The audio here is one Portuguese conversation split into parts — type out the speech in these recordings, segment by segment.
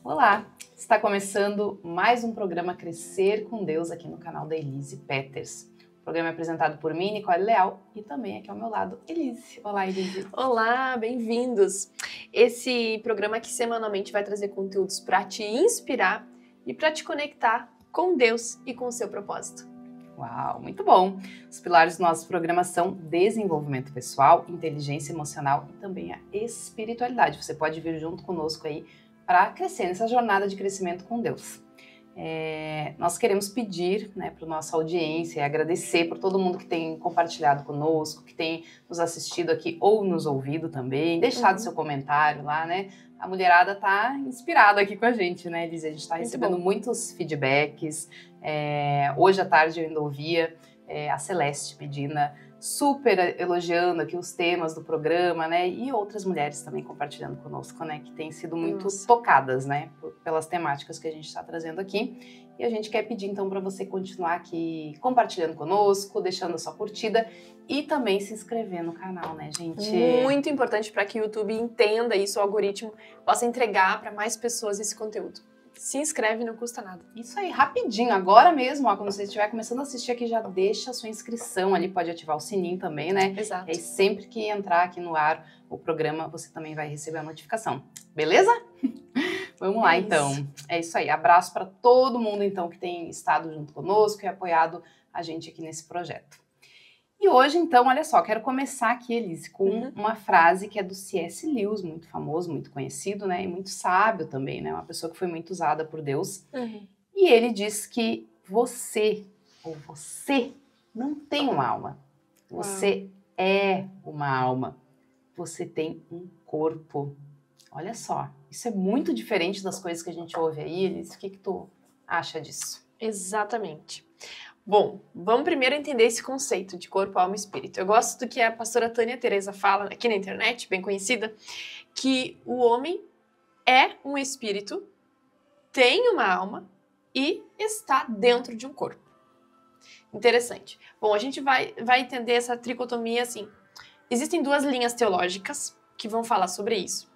Olá! Está começando mais um programa Crescer com Deus aqui no canal da Elise Peters. O programa é apresentado por mim, Nicole Leal, e também aqui ao meu lado, Elise. Olá, Elise. Olá, bem-vindos! Esse programa aqui semanalmente vai trazer conteúdos para te inspirar e para te conectar com Deus e com o seu propósito. Uau, muito bom! Os pilares do nosso programa são desenvolvimento pessoal, inteligência emocional e também a espiritualidade. Você pode vir junto conosco aí para crescer nessa jornada de crescimento com Deus. Nós queremos pedir, para a nossa audiência e agradecer por todo mundo que tem compartilhado conosco, que tem nos assistido aqui ou nos ouvido também, deixado seu comentário lá, né? A mulherada tá inspirada aqui com a gente, né, Elise? A gente está recebendo muitos feedbacks. Hoje à tarde eu ainda ouvia a Celeste Medina super elogiando aqui os temas do programa, né? E outras mulheres também compartilhando conosco, né? Que têm sido muito tocadas, né? Pelas temáticas que a gente está trazendo aqui. E a gente quer pedir, então, para você continuar aqui compartilhando conosco, deixando a sua curtida e também se inscrever no canal, né, gente? Muito importante para que o YouTube entenda isso, o algoritmo possa entregar para mais pessoas esse conteúdo. Se inscreve, não custa nada. Isso aí, rapidinho, agora mesmo, quando você estiver começando a assistir aqui, já deixa a sua inscrição ali, pode ativar o sininho também, né? Exato. E aí, sempre que entrar aqui no ar o programa, você também vai receber a notificação, beleza? Vamos lá, então. É isso aí, abraço para todo mundo, então, que tem estado junto conosco e apoiado a gente aqui nesse projeto. E hoje, então, olha só, quero começar aqui, Elise, com uma frase que é do C.S. Lewis, muito famoso, muito conhecido, né? E muito sábio também, né? Uma pessoa que foi muito usada por Deus. E ele diz que você não tem uma alma. Você é uma alma. Você tem um corpo. Olha só, isso é muito diferente das coisas que a gente ouve aí, Elise. O que tu acha disso? Exatamente. Bom, vamos primeiro entender esse conceito de corpo, alma e espírito. Eu gosto do que a pastora Tânia Teresa fala aqui na internet, bem conhecida, que o homem é um espírito, tem uma alma e está dentro de um corpo. Interessante. Bom, a gente vai entender essa tricotomia assim. Existem duas linhas teológicas que vão falar sobre isso.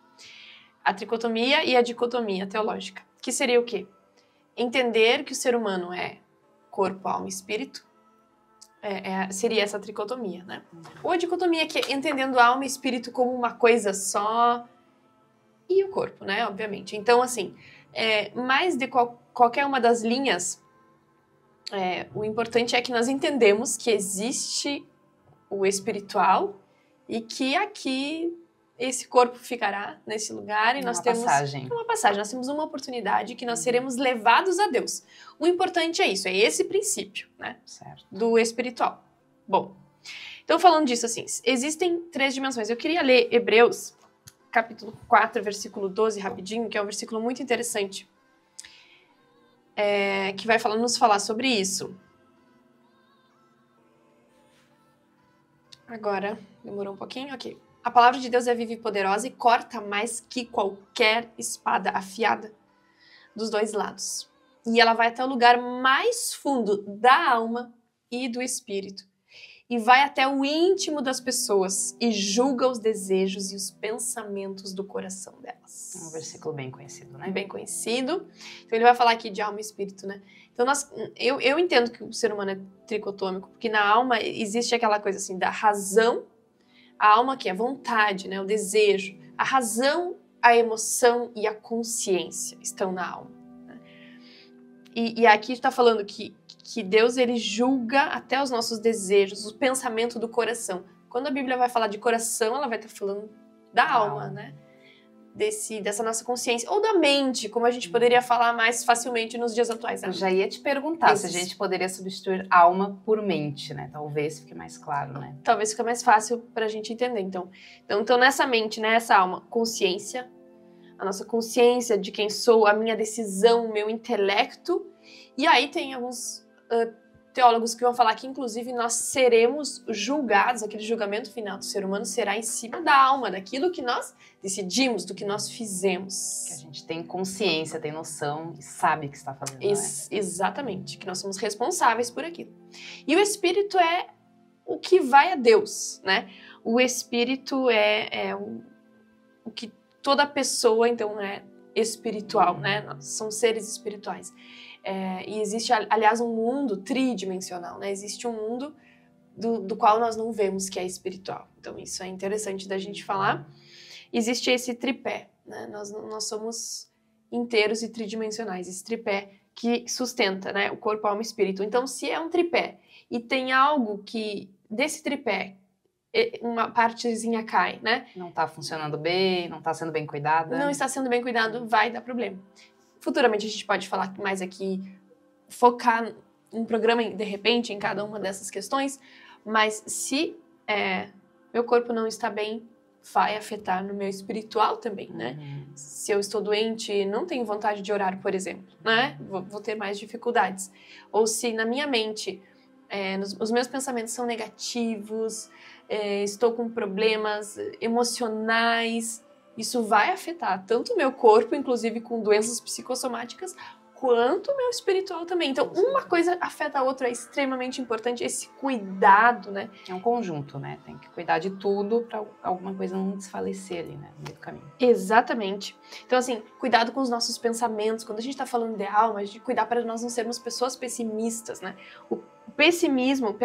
A tricotomia e a dicotomia teológica. Que seria o quê? Entender que o ser humano é corpo, alma e espírito, seria essa tricotomia, né? Ou a dicotomia, que é entendendo alma e espírito como uma coisa só, e o corpo, né? Obviamente. Então, assim, mais de qualquer uma das linhas, o importante é que nós entendemos que existe o espiritual e que aqui esse corpo ficará nesse lugar e nós temos uma passagem, nós temos uma oportunidade que nós seremos levados a Deus. O importante é isso, é esse princípio, né? Certo. Do espiritual. Bom, então falando disso assim, existem 3 dimensões. Eu queria ler Hebreus, capítulo 4, versículo 12, rapidinho, que é um versículo muito interessante, que vai nos falar sobre isso. Agora, demorou um pouquinho, ok. A palavra de Deus é viva e poderosa e corta mais que qualquer espada afiada dos 2 lados. E ela vai até o lugar mais fundo da alma e do espírito. E vai até o íntimo das pessoas e julga os desejos e os pensamentos do coração delas. Um versículo bem conhecido, né? Bem conhecido. Então ele vai falar aqui de alma e espírito, né? Então eu entendo que o ser humano é tricotômico, porque na alma existe aquela coisa assim da razão, a alma que é a vontade, né, o desejo, a razão, a emoção e a consciência estão na alma. Né? E aqui está falando que Deus ele julga até os nossos desejos, o pensamento do coração. Quando a Bíblia vai falar de coração, ela vai estar falando da alma, né? Dessa nossa consciência, ou da mente, como a gente poderia falar mais facilmente nos dias atuais. Né? Eu já ia te perguntar se a gente poderia substituir alma por mente, né? Talvez fique mais claro, né? Talvez fique mais fácil pra gente entender. Então nessa mente, né, essa alma, consciência, a nossa consciência de quem sou, a minha decisão, o meu intelecto, e aí tem alguns teólogos que vão falar que, inclusive, nós seremos julgados, aquele julgamento final do ser humano será em cima da alma, daquilo que nós decidimos, do que nós fizemos. Que a gente tem consciência, tem noção e sabe o que está fazendo, né? Exatamente, que nós somos responsáveis por aquilo. E o espírito é o que vai a Deus, né? O espírito é o que toda pessoa, então, espiritual, né? Nós somos seres espirituais. E existe, aliás, um mundo tridimensional, né? Existe um mundo do qual nós não vemos que é espiritual. Então, isso é interessante da gente falar. Existe esse tripé, né? Nós somos inteiros e tridimensionais. Esse tripé que sustenta, né? O corpo, alma e espírito. Então, se é um tripé e tem algo que, desse tripé, uma partezinha cai, né? Não está funcionando bem, não está sendo bem cuidada. Não está sendo bem cuidado, vai dar problema. Futuramente a gente pode falar mais aqui, focar um programa, de repente, em cada uma dessas questões, mas se meu corpo não está bem, vai afetar no meu espiritual também, né? Se eu estou doente, não tenho vontade de orar, por exemplo, né? Vou ter mais dificuldades. Ou se na minha mente, os meus pensamentos são negativos, estou com problemas emocionais, isso vai afetar tanto o meu corpo, inclusive com doenças psicossomáticas, quanto o meu espiritual também. Então, uma coisa afeta a outra, é extremamente importante esse cuidado, né? É um conjunto, né? Tem que cuidar de tudo para alguma coisa não desfalecer ali, né? No meio do caminho. Exatamente. Então, assim, cuidado com os nossos pensamentos. Quando a gente está falando de alma, a gente cuidar para nós não sermos pessoas pessimistas, né? O pessimismo,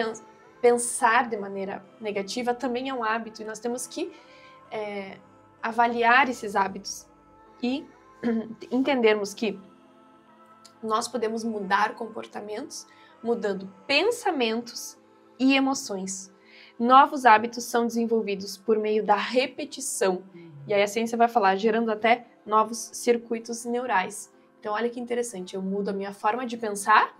pensar de maneira negativa também é um hábito e nós temos que avaliar esses hábitos e entendermos que nós podemos mudar comportamentos mudando pensamentos e emoções. Novos hábitos são desenvolvidos por meio da repetição. E aí a ciência vai falar, gerando até novos circuitos neurais. Então olha que interessante, eu mudo a minha forma de pensar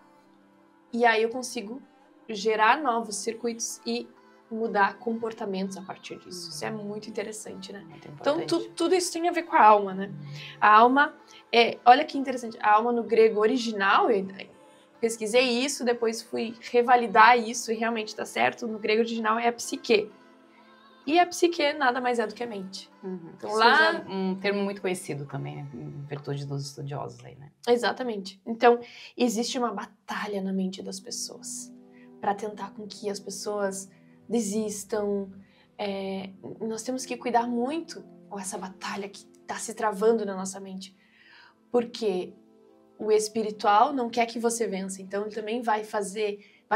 e aí eu consigo gerar novos circuitos e mudar comportamentos a partir disso. Isso é muito interessante, né? Então, tudo isso tem a ver com a alma, né? A alma, olha que interessante, a alma no grego original, eu pesquisei isso, depois fui revalidar isso e realmente tá certo, no grego original é a psique. E a psique nada mais é do que a mente. Então, lá é um termo muito conhecido também, né? Em virtude dos estudiosos aí, né? Exatamente. Então, existe uma batalha na mente das pessoas para tentar com que as pessoas desistam. Nós temos que cuidar muito com essa batalha que está se travando na nossa mente, porque o espiritual não quer que você vença, então ele também vai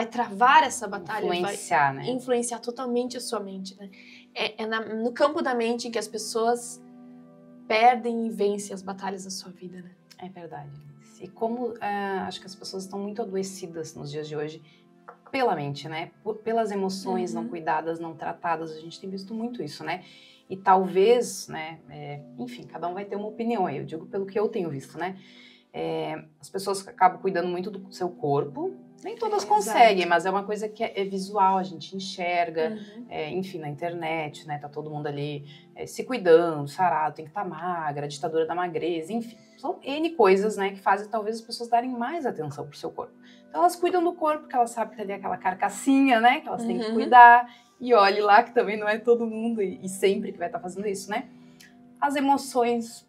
travar essa batalha, influenciar, vai influenciar totalmente a sua mente, né? No campo da mente em que as pessoas perdem e vencem as batalhas da sua vida, né? É verdade. E como acho que as pessoas estão muito adoecidas nos dias de hoje pela mente, né? Pelas emoções não cuidadas, não tratadas, a gente tem visto muito isso, né? E talvez, né? Enfim, cada um vai ter uma opinião aí, eu digo pelo que eu tenho visto, né? As pessoas acabam cuidando muito do seu corpo, nem todas conseguem, mas é uma coisa que é visual, a gente enxerga, enfim, na internet, né? Tá todo mundo ali se cuidando, sarado, tem que estar magra, a ditadura da magreza, enfim. São N coisas, né, que fazem talvez as pessoas darem mais atenção pro seu corpo. Então elas cuidam do corpo, porque elas sabem que ali é aquela carcassinha, né, que elas têm que cuidar. E olhe lá que também não é todo mundo e sempre que vai estar fazendo isso, né? As emoções,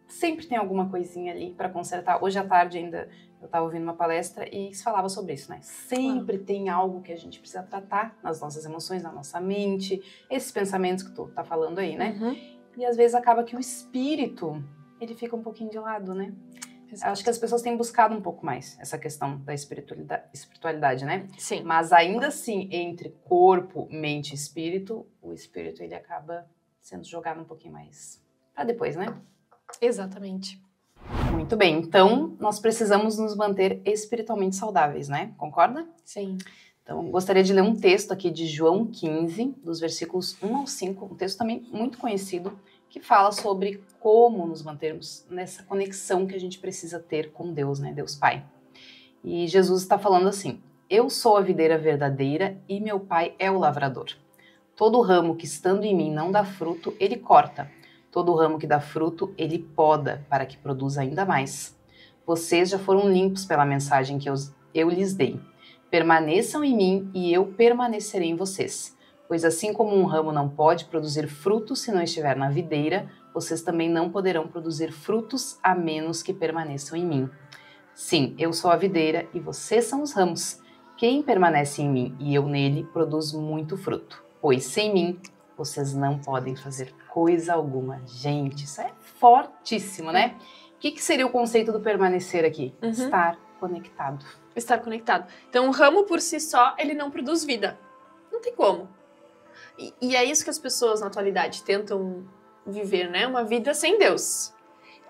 sempre tem alguma coisinha ali para consertar. Hoje à tarde ainda eu estava ouvindo uma palestra e se falava sobre isso, né? Sempre tem algo que a gente precisa tratar nas nossas emoções, na nossa mente, esses pensamentos que tu tá falando aí, né? E às vezes acaba que o espírito, ele fica um pouquinho de lado, né? Exato. Acho que as pessoas têm buscado um pouco mais essa questão da espiritualidade, né? Sim. Mas ainda assim, entre corpo, mente e espírito, o espírito ele acaba sendo jogado um pouquinho mais para depois, né? Exatamente. Muito bem, então nós precisamos nos manter espiritualmente saudáveis, né? Concorda? Sim. Então, gostaria de ler um texto aqui de João 15, dos versículos 1 ao 5, um texto também muito conhecido, que fala sobre como nos mantermos nessa conexão que a gente precisa ter com Deus, né? Deus Pai. E Jesus está falando assim: eu sou a videira verdadeira e meu Pai é o lavrador. Todo ramo que estando em mim não dá fruto, ele corta. Todo ramo que dá fruto, ele poda, para que produza ainda mais. Vocês já foram limpos pela mensagem que eu lhes dei. Permaneçam em mim e eu permanecerei em vocês. Pois assim como um ramo não pode produzir frutos se não estiver na videira, vocês também não poderão produzir frutos a menos que permaneçam em mim. Sim, eu sou a videira e vocês são os ramos. Quem permanece em mim e eu nele produz muito fruto, pois sem mim vocês não podem fazer coisa alguma. Gente, isso é fortíssimo, né? O que seria o conceito do permanecer aqui? Estar conectado. Estar conectado. Então, o ramo por si só, ele não produz vida. Não tem como. E é isso que as pessoas na atualidade tentam viver, né? Uma vida sem Deus.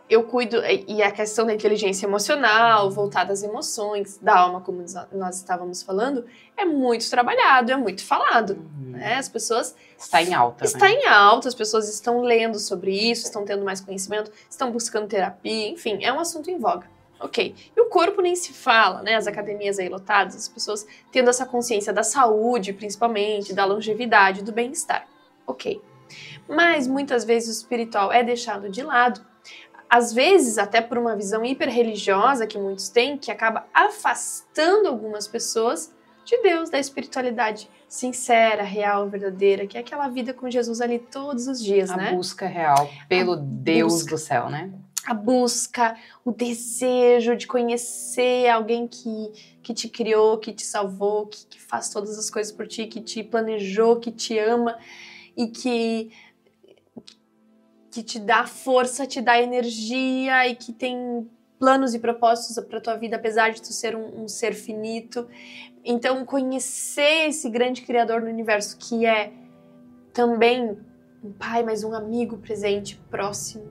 Eu cuido, e a questão da inteligência emocional, voltada às emoções, da alma, como nós estávamos falando, é muito trabalhado, é muito falado. Né? As pessoas... Está em alta. Está em alta, as pessoas estão lendo sobre isso, estão tendo mais conhecimento, estão buscando terapia, enfim, é um assunto em voga. Ok. E o corpo nem se fala, né? As academias aí lotadas, as pessoas tendo essa consciência da saúde, principalmente, da longevidade, do bem-estar. Ok. Mas muitas vezes o espiritual é deixado de lado. Às vezes, até por uma visão hiper-religiosa que muitos têm, que acaba afastando algumas pessoas de Deus, da espiritualidade sincera, real, verdadeira, que é aquela vida com Jesus ali todos os dias, né? A busca real pelo Deus do céu, né? A busca, o desejo de conhecer alguém que te criou, que te salvou, que faz todas as coisas por ti, que te planejou, que te ama e que te dá força, te dá energia e que tem planos e propósitos para tua vida, apesar de tu ser um ser finito. Então, conhecer esse grande criador do universo, que é também um pai, mas um amigo presente, próximo,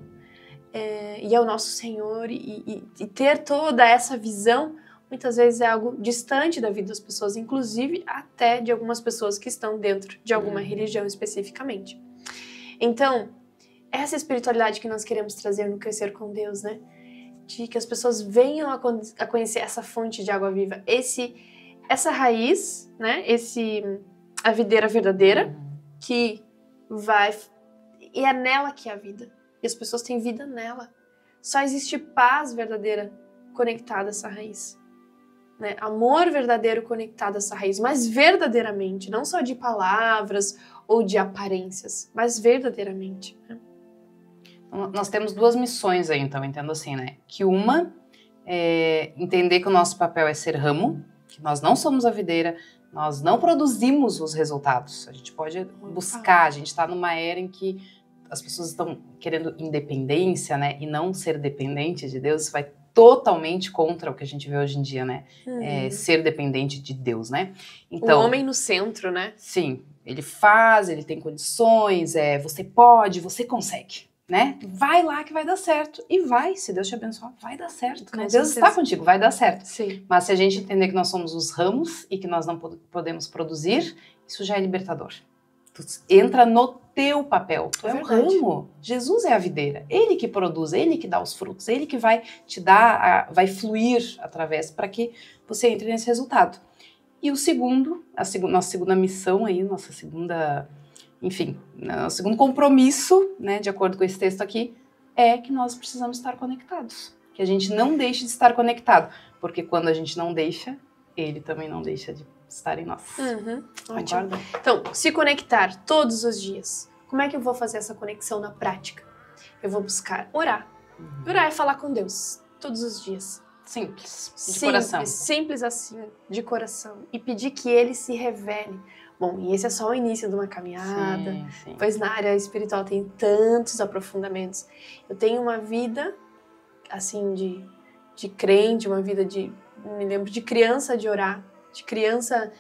e é o nosso Senhor, e ter toda essa visão, muitas vezes é algo distante da vida das pessoas, inclusive até de algumas pessoas que estão dentro de alguma religião especificamente. Então, essa espiritualidade que nós queremos trazer no Crescer com Deus, né? De que as pessoas venham a conhecer essa fonte de água viva, essa raiz, né? A videira verdadeira, que vai... E é nela que é a vida. E as pessoas têm vida nela. Só existe paz verdadeira conectada a essa raiz. Né? Amor verdadeiro conectado a essa raiz. Mas verdadeiramente, não só de palavras ou de aparências, mas verdadeiramente. Né? Nós temos duas missões aí, então, entendo assim, né? Que uma é entender que o nosso papel é ser ramo, que nós não somos a videira, nós não produzimos os resultados. A gente pode buscar, a gente está numa era em que as pessoas estão querendo independência, né? E não ser dependente de Deus. Isso vai totalmente contra o que a gente vê hoje em dia, né? Ser dependente de Deus, né? Então, o homem no centro, né? Sim, ele faz, ele tem condições, você pode, você consegue. Né? Vai lá que vai dar certo. E vai, se Deus te abençoar, vai dar certo. Né? Deus está contigo, vai dar certo. Sim. Mas se a gente entender que nós somos os ramos e que nós não podemos produzir, isso já é libertador. Tu entra no teu papel. Tu é o ramo. Jesus é a videira. Ele que produz, ele que dá os frutos, ele que vai te dar, vai fluir através para que você entre nesse resultado. E o segundo, nossa segunda missão aí, nossa segunda... Enfim, o segundo compromisso, né, de acordo com esse texto aqui, é que nós precisamos estar conectados. Que a gente não deixe de estar conectado. Porque quando a gente não deixa, ele também não deixa de estar em nós. Ótimo. Então, se conectar todos os dias. Como é que eu vou fazer essa conexão na prática? Eu vou buscar orar. Orar é falar com Deus todos os dias. Simples, de coração. Simples assim, de coração. E pedir que ele se revele. Bom, e esse é só o início de uma caminhada, sim. Pois na área espiritual tem tantos aprofundamentos. Eu tenho uma vida, assim, de crente, uma vida me lembro de criança de orar, de criança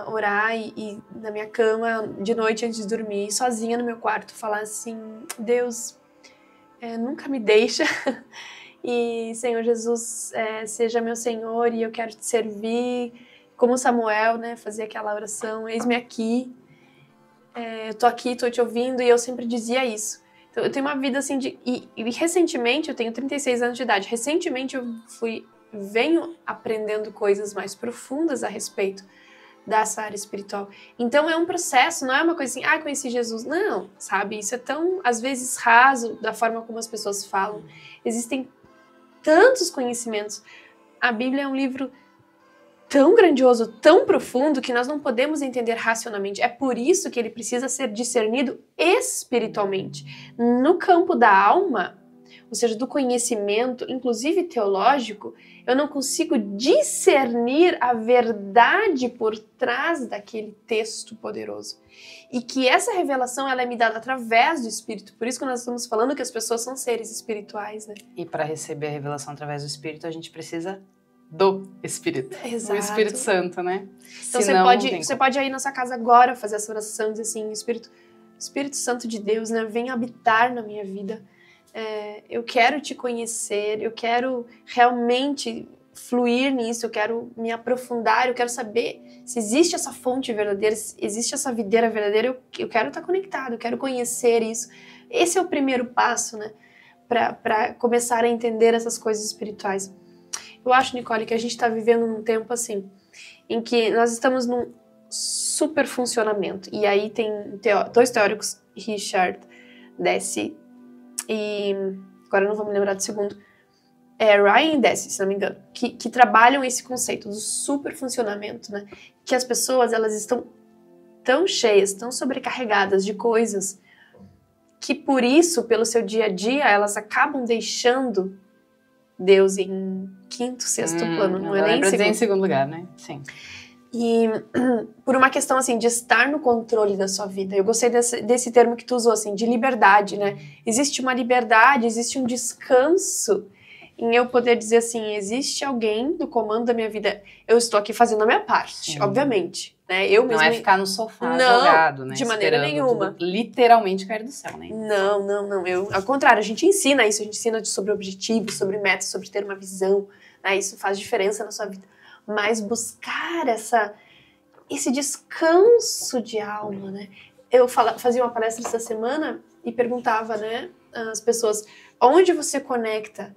orar e na minha cama, de noite antes de dormir, sozinha no meu quarto, falar assim, Deus, nunca me deixa, e Senhor Jesus, seja meu Senhor e eu quero te servir, como Samuel, né, fazia aquela oração, eis-me aqui, eu tô aqui, tô te ouvindo, e eu sempre dizia isso. Então, eu tenho uma vida assim e recentemente, eu tenho 36 anos de idade, recentemente eu venho aprendendo coisas mais profundas a respeito dessa área espiritual. Então é um processo, não é uma coisa assim, conheci Jesus. Não, sabe? Isso é tão, às vezes, raso da forma como as pessoas falam. Existem tantos conhecimentos. A Bíblia é um livro tão grandioso, tão profundo, que nós não podemos entender racionalmente. É por isso que ele precisa ser discernido espiritualmente. No campo da alma, ou seja, do conhecimento, inclusive teológico, eu não consigo discernir a verdade por trás daquele texto poderoso. E que essa revelação ela é me dada através do Espírito. Por isso que nós estamos falando que as pessoas são seres espirituais, né? E para receber a revelação através do Espírito, a gente precisa do Espírito. Exato. O Espírito Santo, né? Então Senão, você pode ir na sua casa agora fazer essa oração e dizer assim, Espírito Santo de Deus, né? Vem habitar na minha vida. Eu quero te conhecer, eu quero realmente fluir nisso, eu quero me aprofundar, eu quero saber se existe essa fonte verdadeira, se existe essa videira verdadeira, eu quero estar conectado, eu quero conhecer isso. Esse é o primeiro passo, né? Para começar a entender essas coisas espirituais. Eu acho, Nicole, que a gente está vivendo num tempo assim, em que nós estamos num super funcionamento. E aí tem dois teóricos, Richard Deci e agora eu não vou me lembrar do segundo, Ryan e Deci, se não me engano, que trabalham esse conceito do superfuncionamento, né? Que as pessoas, elas estão tão cheias, tão sobrecarregadas de coisas, que por isso, pelo seu dia a dia, elas acabam deixando Deus em quinto, sexto plano, não é nem em segundo lugar, né? Sim. E por uma questão, assim, de estar no controle da sua vida. Eu gostei desse termo que tu usou, assim, de liberdade, né? Existe uma liberdade, existe um descanso em eu poder dizer assim, existe alguém no comando da minha vida. Eu estou aqui fazendo a minha parte, obviamente, né? Eu mesmo... Não é ficar no sofá jogado, né? De maneira nenhuma. Literalmente cair do céu, né? Não. Ao contrário, a gente ensina isso, a gente ensina sobre objetivos, sobre metas, sobre ter uma visão, né? Isso faz diferença na sua vida. Mas buscar esse descanso de alma, né? Eu fazia uma palestra essa semana e perguntava, né, às pessoas, onde você conecta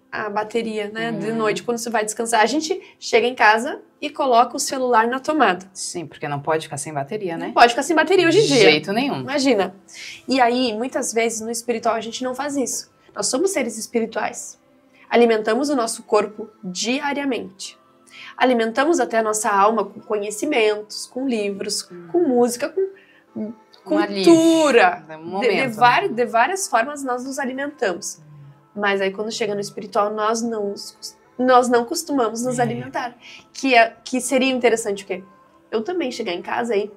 a bateria, né, de noite, quando você vai descansar? A gente chega em casa e coloca o celular na tomada. Sim, porque não pode ficar sem bateria, né? Não pode ficar sem bateria hoje em dia. De jeito nenhum. Imagina. E aí, muitas vezes, no espiritual, a gente não faz isso. Nós somos seres espirituais. Alimentamos o nosso corpo diariamente. Alimentamos até a nossa alma com conhecimentos, com livros, com música, com cultura. De várias formas nós nos alimentamos. Mas aí quando chega no espiritual, nós não costumamos nos alimentar. Que seria interessante o quê? Eu também chegar em casa e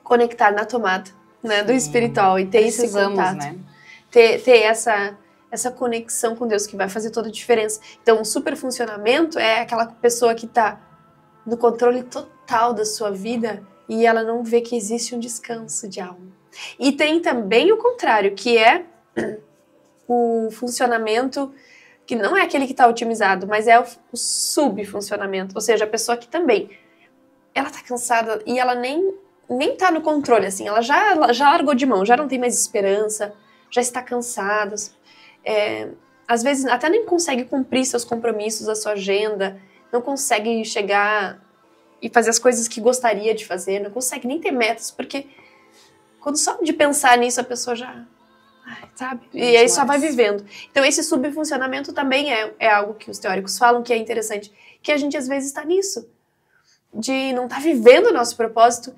conectar na tomada, né, do espiritual e ter esse contato. Né? Ter essa conexão com Deus que vai fazer toda a diferença. Então, o superfuncionamento é aquela pessoa que está no controle total da sua vida e ela não vê que existe um descanso de alma. E tem também o contrário, que é o funcionamento que não é aquele que está otimizado, mas é o subfuncionamento. Ou seja, a pessoa que também ela está cansada e ela nem está no controle, assim, ela já largou de mão, já não tem mais esperança, já está cansada. Às vezes até nem consegue cumprir seus compromissos, a sua agenda, não consegue chegar e fazer as coisas que gostaria de fazer, não consegue nem ter metas, porque quando só de pensar nisso a pessoa já... sabe? E aí só vai vivendo. Então esse subfuncionamento também é algo que os teóricos falam que é interessante, que a gente às vezes está nisso, de não estar vivendo o nosso propósito,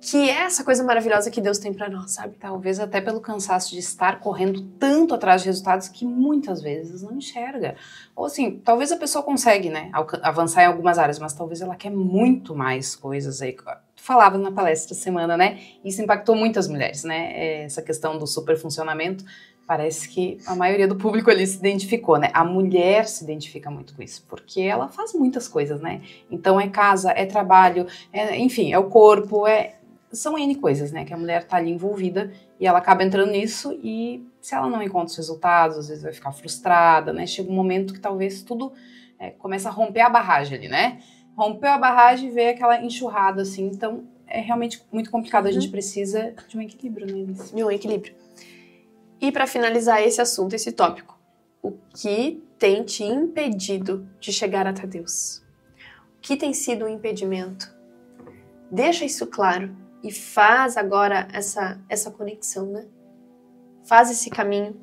que é essa coisa maravilhosa que Deus tem pra nós, sabe? Talvez até pelo cansaço de estar correndo tanto atrás de resultados que muitas vezes não enxerga. Ou assim, talvez a pessoa consegue, né, avançar em algumas áreas, mas talvez ela quer muito mais coisas aí. Tu falava na palestra essa semana, né? Isso impactou muitas mulheres, né? Essa questão do superfuncionamento. Parece que a maioria do público ali se identificou, né? A mulher se identifica muito com isso, porque ela faz muitas coisas, né? Então é casa, é trabalho, enfim, é o corpo, são N coisas, né, que a mulher tá ali envolvida e ela acaba entrando nisso e se ela não encontra os resultados, às vezes vai ficar frustrada, né, chega um momento que talvez tudo começa a romper a barragem ali, né, rompeu a barragem e vê aquela enxurrada assim, então é realmente muito complicado, a gente precisa de um equilíbrio, né, Alice? De um equilíbrio. E para finalizar esse assunto, esse tópico, o que tem te impedido de chegar até Deus? O que tem sido um impedimento? Deixa isso claro. E faz agora essa conexão, né? Faz esse caminho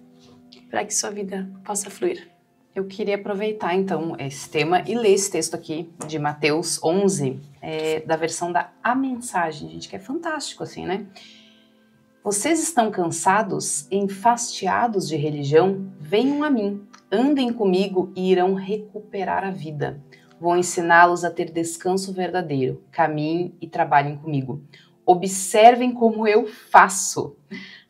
para que sua vida possa fluir. Eu queria aproveitar, então, esse tema e ler esse texto aqui de Mateus 11, da versão da A Mensagem, gente, que é fantástico, assim, né? Vocês estão cansados, enfastiados de religião? Venham a mim, andem comigo e irão recuperar a vida. Vou ensiná-los a ter descanso verdadeiro. Caminhem e trabalhem comigo. Observem como eu faço.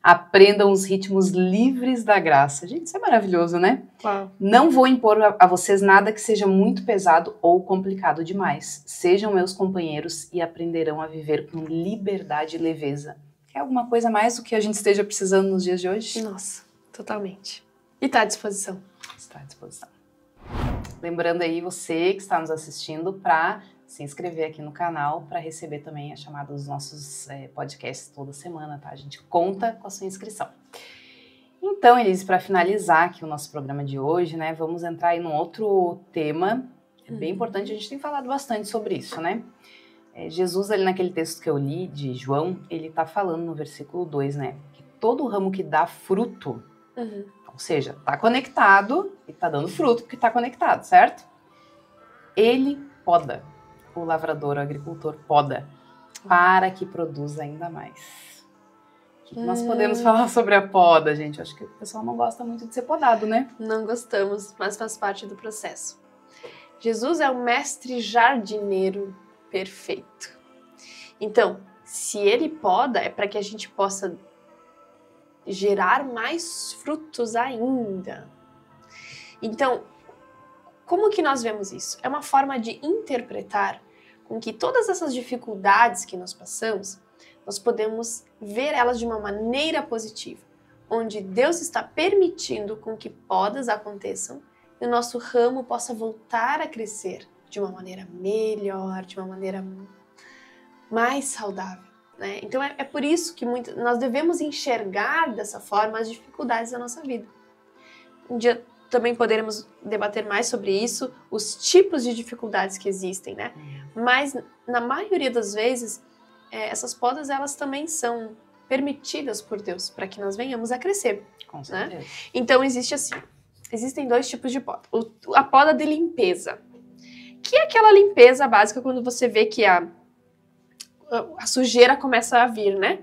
Aprendam os ritmos livres da graça. Gente, isso é maravilhoso, né? Uau. Não vou impor a vocês nada que seja muito pesado ou complicado demais. Sejam meus companheiros e aprenderão a viver com liberdade e leveza. Quer alguma coisa mais do que a gente esteja precisando nos dias de hoje? Nossa, totalmente. E tá à disposição. Está à disposição. Lembrando aí você que está nos assistindo para se inscrever aqui no canal para receber também a chamada dos nossos podcasts toda semana, tá? A gente conta com a sua inscrição. Então, Elise, para finalizar aqui o nosso programa de hoje, né, vamos entrar aí num outro tema, é bem importante, a gente tem falado bastante sobre isso, né? Jesus, ali naquele texto que eu li de João, ele tá falando no versículo 2, né, que todo ramo que dá fruto, ou seja, tá conectado e tá dando fruto porque tá conectado, certo? Ele poda. O lavrador, o agricultor poda para que produza ainda mais. O que nós podemos falar sobre a poda, gente? Acho que o pessoal não gosta muito de ser podado, né? Não gostamos, mas faz parte do processo. Jesus é o mestre jardineiro perfeito. Então, se ele poda, é para que a gente possa gerar mais frutos ainda. Então, como que nós vemos isso? É uma forma de interpretar com que todas essas dificuldades que nós passamos, nós podemos ver elas de uma maneira positiva, onde Deus está permitindo com que podas aconteçam e o nosso ramo possa voltar a crescer de uma maneira melhor, de uma maneira mais saudável, né? Então é por isso que nós devemos enxergar dessa forma as dificuldades da nossa vida. Um dia também poderemos debater mais sobre isso, os tipos de dificuldades que existem, né? Mas, na maioria das vezes, essas podas, elas também são permitidas por Deus, para que nós venhamos a crescer. Com certeza. Né? Então, existem dois tipos de poda. A poda de limpeza, que é aquela limpeza básica quando você vê que a sujeira começa a vir, né?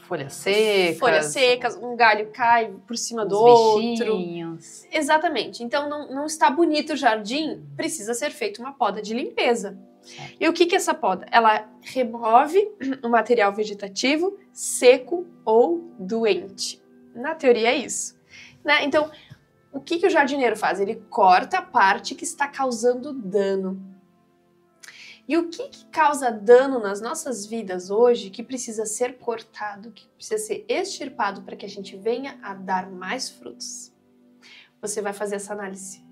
Folhas secas, um galho cai por cima do bichinhos. outro. Exatamente. Então, não está bonito o jardim, precisa ser feita uma poda de limpeza. Certo. E o que é essa poda? Ela remove o material vegetativo seco ou doente. Na teoria é isso. Né? Então, o que o jardineiro faz? Ele corta a parte que está causando dano. E o que causa dano nas nossas vidas hoje, que precisa ser cortado, que precisa ser extirpado para que a gente venha a dar mais frutos? Você vai fazer essa análise.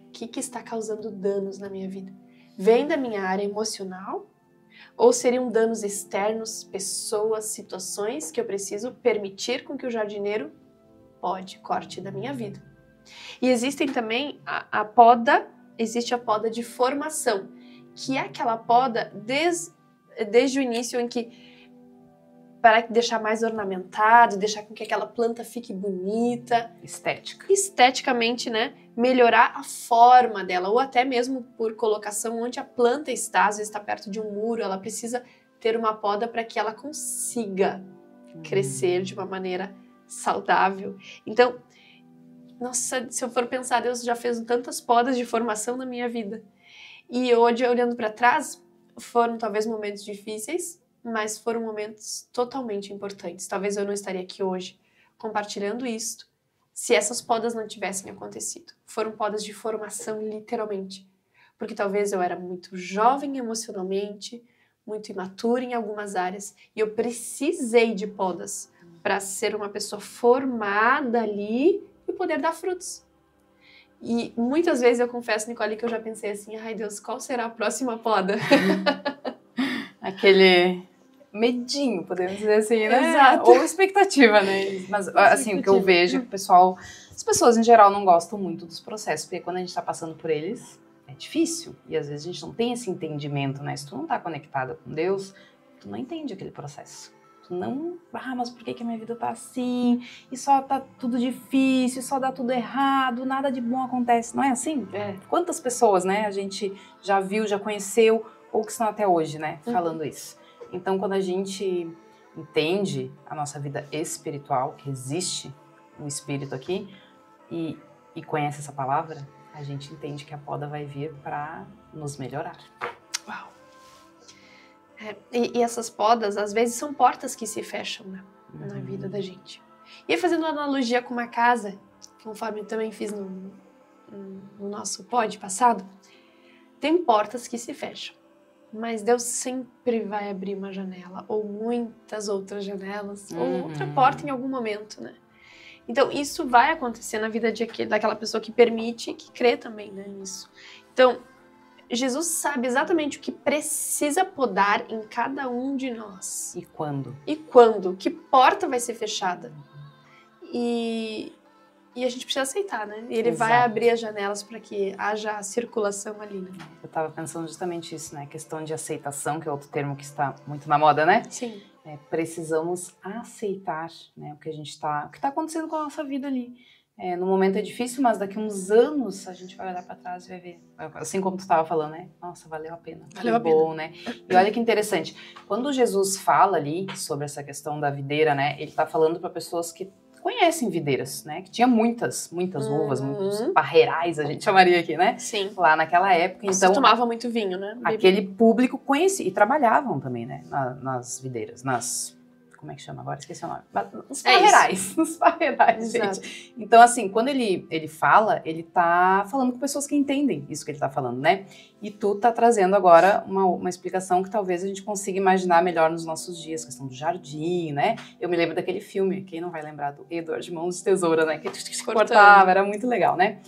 O que está causando danos na minha vida? Vem da minha área emocional? Ou seriam danos externos, pessoas, situações que eu preciso permitir com que o jardineiro corte da minha vida? E existem também existe a poda de formação, que é aquela poda desde o início em que, para deixar mais ornamentado, deixar com que aquela planta fique bonita. Esteticamente, né? Melhorar a forma dela, ou até mesmo por colocação onde a planta está, às vezes está perto de um muro, ela precisa ter uma poda para que ela consiga crescer de uma maneira saudável. Então, nossa, se eu for pensar, Deus já fez tantas podas de formação na minha vida. E hoje, olhando para trás, foram talvez momentos difíceis, mas foram momentos totalmente importantes. Talvez eu não estaria aqui hoje compartilhando isto se essas podas não tivessem acontecido. Foram podas de formação, literalmente. Porque talvez eu era muito jovem emocionalmente, muito imatura em algumas áreas, e eu precisei de podas para ser uma pessoa formada ali e poder dar frutos. E muitas vezes eu confesso, Nicole, que eu já pensei assim, ai Deus, qual será a próxima poda? Aquele medinho, podemos dizer assim, né? Exato. Ou expectativa, né? Mas assim, o que eu vejo é que as pessoas em geral não gostam muito dos processos, porque quando a gente está passando por eles, é difícil. E às vezes a gente não tem esse entendimento, né? Se tu não tá conectada com Deus, tu não entende aquele processo. Tu não, mas por que a minha vida tá assim? E só tá tudo difícil, só dá tudo errado, nada de bom acontece. Não é assim? Quantas pessoas, né, a gente já viu, já conheceu, ou que estão até hoje, né, falando isso. Então, quando a gente entende a nossa vida espiritual, que existe o espírito aqui, e conhece essa palavra, a gente entende que a poda vai vir para nos melhorar. Uau! E essas podas, às vezes, são portas que se fecham, né, na vida da gente. E fazendo uma analogia com uma casa, conforme eu também fiz no nosso pod passado, tem portas que se fecham, mas Deus sempre vai abrir uma janela, ou muitas outras janelas, ou outra porta em algum momento, né? Então, isso vai acontecer na vida daquela pessoa que permite, que crê também, né, nisso. Então, Jesus sabe exatamente o que precisa podar em cada um de nós. E quando? E quando? Que porta vai ser fechada? E a gente precisa aceitar, né? E ele vai abrir as janelas para que haja circulação ali, né? Eu estava pensando justamente isso, né? Questão de aceitação, que é outro termo que está muito na moda, né? Sim. Precisamos aceitar, né, o que está acontecendo com a nossa vida ali. No momento é difícil, mas daqui a uns anos a gente vai olhar para trás e vai ver. Assim como tu estava falando, né? Nossa, valeu a pena. Valeu a pena. Né? E olha que interessante. Quando Jesus fala ali sobre essa questão da videira, né? Ele está falando para pessoas que conhecem videiras, né? Que tinha muitas uvas, muitos parreirais, a gente chamaria aqui, né? Sim. Lá naquela época. Então, tomava muito vinho, né? Aquele público conhecia, e trabalhavam também, né? Nas videiras, como é que chama agora? Esqueci o nome. Os parreirais. Os parreirais, gente. Então, assim, quando ele fala, ele tá falando com pessoas que entendem isso que ele tá falando, né? E tu tá trazendo agora uma explicação que talvez a gente consiga imaginar melhor nos nossos dias, questão do jardim, né? Eu me lembro daquele filme, quem não vai lembrar do Edward Mãos de Tesoura, né? Que cortava, era muito legal, né?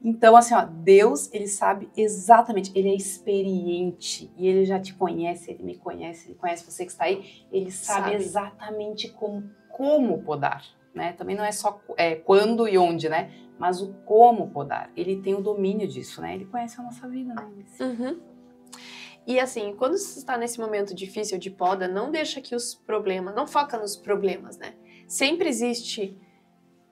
Então, assim, ó, Deus, ele sabe exatamente, ele é experiente e ele já te conhece, ele me conhece, ele conhece você que está aí, ele sabe exatamente como podar, né? Também não é só quando e onde, né? Mas o como podar. Ele tem o domínio disso, né? Ele conhece a nossa vida, né? E assim, quando você está nesse momento difícil de poda, não deixa que os problemas, não foca nos problemas, né? Sempre existe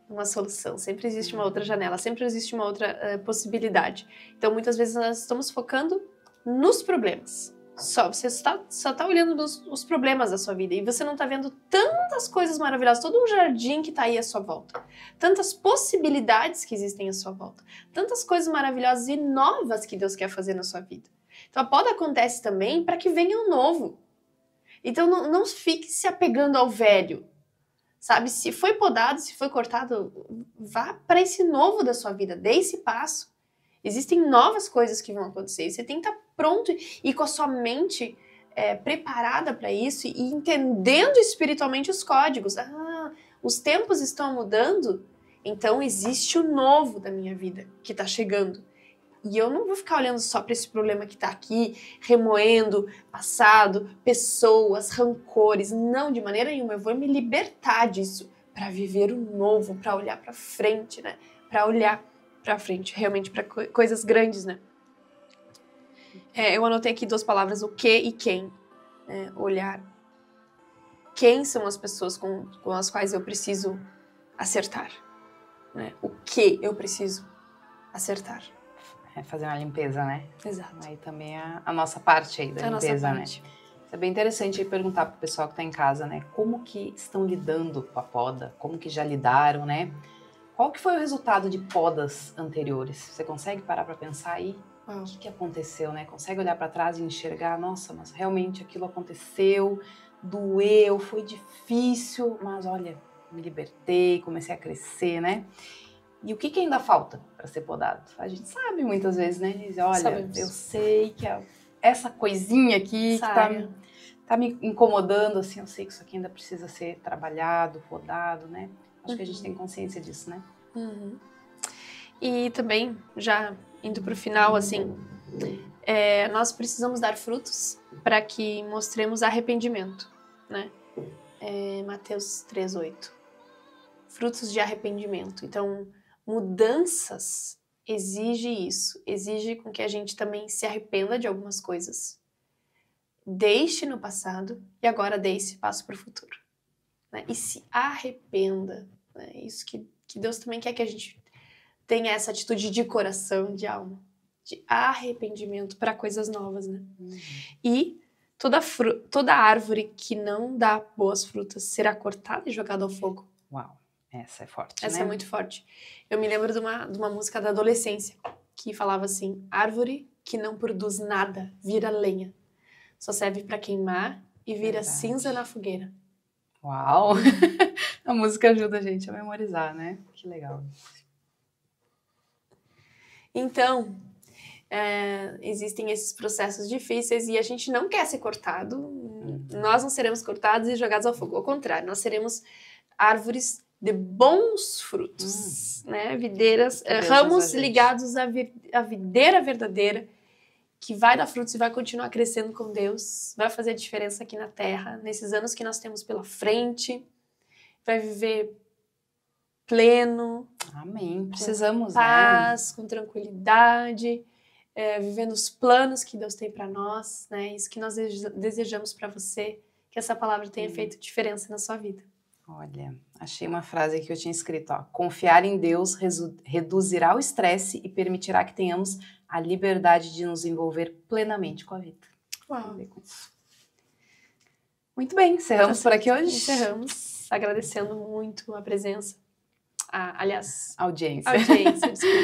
uma solução, sempre existe uma outra janela, sempre existe uma outra possibilidade. Então, muitas vezes nós estamos focando nos problemas. Você só está olhando os problemas da sua vida e você não está vendo tantas coisas maravilhosas, todo um jardim que está aí à sua volta, tantas possibilidades que existem à sua volta, tantas coisas maravilhosas e novas que Deus quer fazer na sua vida. Então, a poda acontece também para que venha o novo. Então, não fique se apegando ao velho. Sabe, se foi podado, se foi cortado, vá para esse novo da sua vida, dê esse passo. Existem novas coisas que vão acontecer, você tem que estar pronto e com a sua mente preparada para isso e entendendo espiritualmente os códigos. Os tempos estão mudando, então existe o novo da minha vida que está chegando. E eu não vou ficar olhando só para esse problema que está aqui, remoendo passado, pessoas, rancores. Não, de maneira nenhuma. Eu vou me libertar disso para viver o novo, para olhar para frente, né? Para olhar para frente, realmente para coisas grandes, né? Eu anotei aqui 2 palavras, o que e quem. Olhar. Quem são as pessoas com as quais eu preciso acertar? Né? O que eu preciso acertar? Fazer uma limpeza, né? Exato. Aí também a nossa parte aí da limpeza, né? Isso é bem interessante aí perguntar pro pessoal que tá em casa, né? Como que estão lidando com a poda? Como que já lidaram, né? Qual que foi o resultado de podas anteriores? Você consegue parar para pensar aí? O que aconteceu, né? Consegue olhar para trás e enxergar, nossa, mas realmente aquilo aconteceu, doeu, foi difícil, mas olha, me libertei, comecei a crescer, né? E o que ainda falta para ser podado? A gente sabe muitas vezes, né? Diz, olha, eu sei que essa coisinha aqui que tá me incomodando, assim, eu sei que isso aqui ainda precisa ser trabalhado, podado, né? Acho que a gente tem consciência disso, né? E também, já indo para o final, assim, nós precisamos dar frutos para que mostremos arrependimento, né? Mateus 3:8. Frutos de arrependimento. Então, mudanças exige isso, exige com que a gente também se arrependa de algumas coisas, deixe no passado e agora dê esse passo para o futuro, né? E se arrependa, né? Isso que Deus também quer que a gente tenha essa atitude de coração, de alma, de arrependimento para coisas novas, né? E Toda árvore que não dá boas frutas será cortada e jogada ao fogo. Uau, essa é forte, Essa né? é muito forte. Eu me lembro de uma música da adolescência que falava assim: árvore que não produz nada vira lenha. Só serve para queimar e vira Verdade. cinza na fogueira. Uau! A música ajuda a gente a memorizar, né? Que legal. Então, existem esses processos difíceis e a gente não quer ser cortado. Nós não seremos cortados e jogados ao fogo. Ao contrário, nós seremos árvores de bons frutos, né? Videiras, ramos ligados à videira verdadeira, que vai dar frutos e vai continuar crescendo com Deus, vai fazer a diferença aqui na Terra, nesses anos que nós temos pela frente, vai viver pleno. Amém. Precisamos, com paz, com tranquilidade, vivendo os planos que Deus tem para nós, né? Isso que nós desejamos para você, que essa palavra tenha feito diferença na sua vida. Olha, achei uma frase aqui que eu tinha escrito, ó. Confiar em Deus reduzirá o estresse e permitirá que tenhamos a liberdade de nos envolver plenamente com a vida. Uau. Muito bem, encerramos por aqui hoje? Encerramos, agradecendo muito a presença. Aliás, audiência.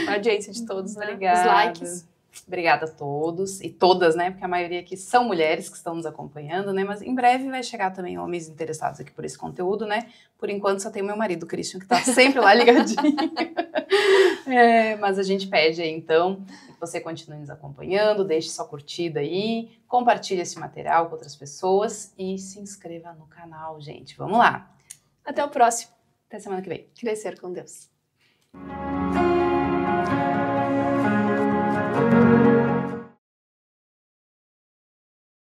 A audiência de todos, né? Obrigada. Os likes. Obrigada a todos e todas, né? Porque a maioria aqui são mulheres que estão nos acompanhando, né? Mas em breve vai chegar também homens interessados aqui por esse conteúdo, né? Por enquanto só tem o meu marido, Christian, que tá sempre lá ligadinho. Mas a gente pede aí, então, que você continue nos acompanhando, deixe sua curtida aí, compartilhe esse material com outras pessoas e se inscreva no canal, gente. Vamos lá. Até o próximo. Até semana que vem. Crescer com Deus.